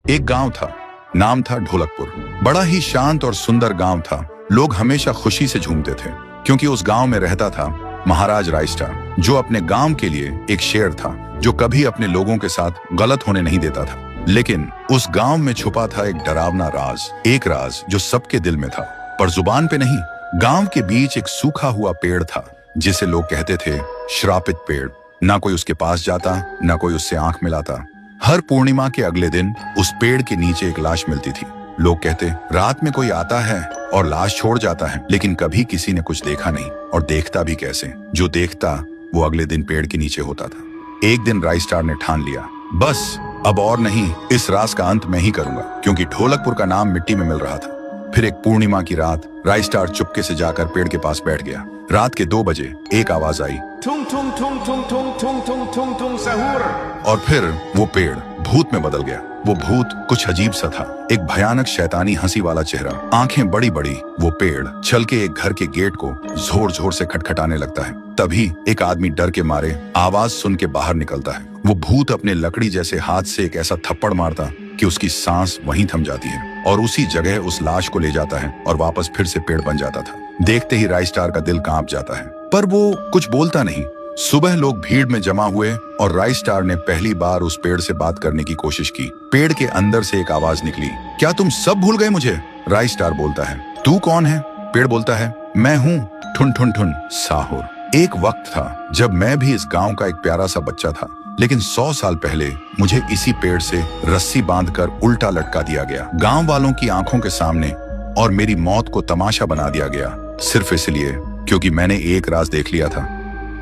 एक गांव था, नाम था ढोलकपुर। बड़ा ही शांत और सुंदर गांव था। लोग हमेशा खुशी से झूमते थे क्योंकि उस गांव में रहता था महाराज रायस्टार, जो अपने गांव के लिए एक शेर था जो कभी अपने लोगों के साथ गलत होने नहीं देता था। लेकिन उस गांव में छुपा था एक डरावना राज, एक राज जो सबके दिल में था पर जुबान पे नहीं। गांव के बीच एक सूखा हुआ पेड़ था जिसे लोग कहते थे श्रापित पेड़। ना कोई उसके पास जाता, ना कोई उससे आंख मिलाता। हर पूर्णिमा के अगले दिन उस पेड़ के नीचे एक लाश मिलती थी। लोग कहते रात में कोई आता है और लाश छोड़ जाता है, लेकिन कभी किसी ने कुछ देखा नहीं और देखता भी कैसे। जो देखता वो अगले दिन पेड़ के नीचे होता था। एक दिन रायस्टार ने ठान लिया, बस अब और नहीं, इस राज का अंत मैं ही करूंगा, क्योंकि ढोलकपुर का नाम मिट्टी में मिल रहा था। फिर एक पूर्णिमा की रात रायस्टार चुपके से जाकर पेड़ के पास बैठ गया। रात के 2 बजे एक आवाज आई, ठुंग ठुंग ठुंग ठुंग ठुंग ठुंग ठुंग ठुंग ठुंग सहूर। और फिर वो पेड़ भूत में बदल गया। वो भूत कुछ अजीब सा था, एक भयानक शैतानी हंसी वाला चेहरा, आंखें बड़ी बड़ी। वो पेड़ चल के एक घर के गेट को जोर जोर से खटखटाने लगता है। तभी एक आदमी डर के मारे आवाज सुन के बाहर निकलता है। वो भूत अपने लकड़ी जैसे हाथ से एक ऐसा थप्पड़ मारता कि उसकी सांस वहीं थम जाती है और उसी जगह उस लाश को ले जाता है और वापस फिर से पेड़ बन जाता था। देखते ही रायस्टार का दिल कांप जाता है, पर वो कुछ बोलता नहीं। सुबह लोग भीड़ में जमा हुए और रायस्टार ने पहली बार उस पेड़ से बात करने की कोशिश की। पेड़ के अंदर से एक आवाज निकली, क्या तुम सब भूल गए मुझे? रायस्टार बोलता है, तू कौन है? पेड़ बोलता है, मैं हूँ ठुन ठुन ठुन साहुर। एक वक्त था जब मैं भी इस गांव का एक प्यारा सा बच्चा था, लेकिन 100 साल पहले मुझे इसी पेड़ से रस्सी बांधकर उल्टा लटका दिया गया, गांव वालों की आंखों के सामने, और मेरी मौत को तमाशा बना दिया गया, सिर्फ इसलिए क्योंकि मैंने एक राज देख लिया था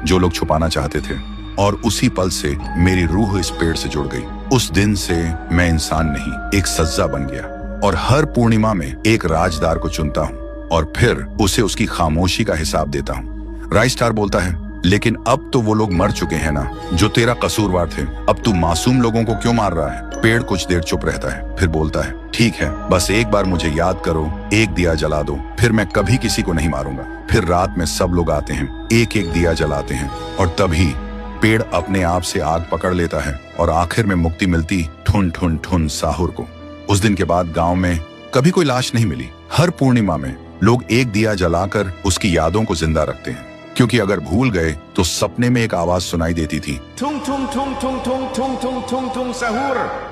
जो लोग छुपाना चाहते थे। और उसी पल से मेरी रूह इस पेड़ से जुड़ गई। उस दिन से मैं इंसान नहीं, एक सज्जा बन गया और हर पूर्णिमा में एक राजदार को चुनता हूँ और फिर उसे उसकी खामोशी का हिसाब देता हूँ। रायस्टार बोलता है, लेकिन अब तो वो लोग मर चुके हैं ना जो तेरा कसूरवार थे। अब तू मासूम लोगों को क्यों मार रहा है? पेड़ कुछ देर चुप रहता है, फिर बोलता है, ठीक है, बस एक बार मुझे याद करो, एक दिया जला दो, फिर मैं कभी किसी को नहीं मारूंगा। फिर रात में सब लोग आते हैं, एक एक दिया जलाते हैं और तभी पेड़ अपने आप से आग पकड़ लेता है और आखिर में मुक्ति मिलती ठुन ठुन ठुन साहुर को। उस दिन के बाद गांव में कभी कोई लाश नहीं मिली। हर पूर्णिमा में लोग एक दिया जलाकर उसकी यादों को जिंदा रखते हैं, क्योंकि अगर भूल गए तो सपने में एक आवाज सुनाई देती थी, ठुंग ठुंग ठुंग ठुंग ठुंग ठुंग ठुंग ठुंग ठुंग सहूर।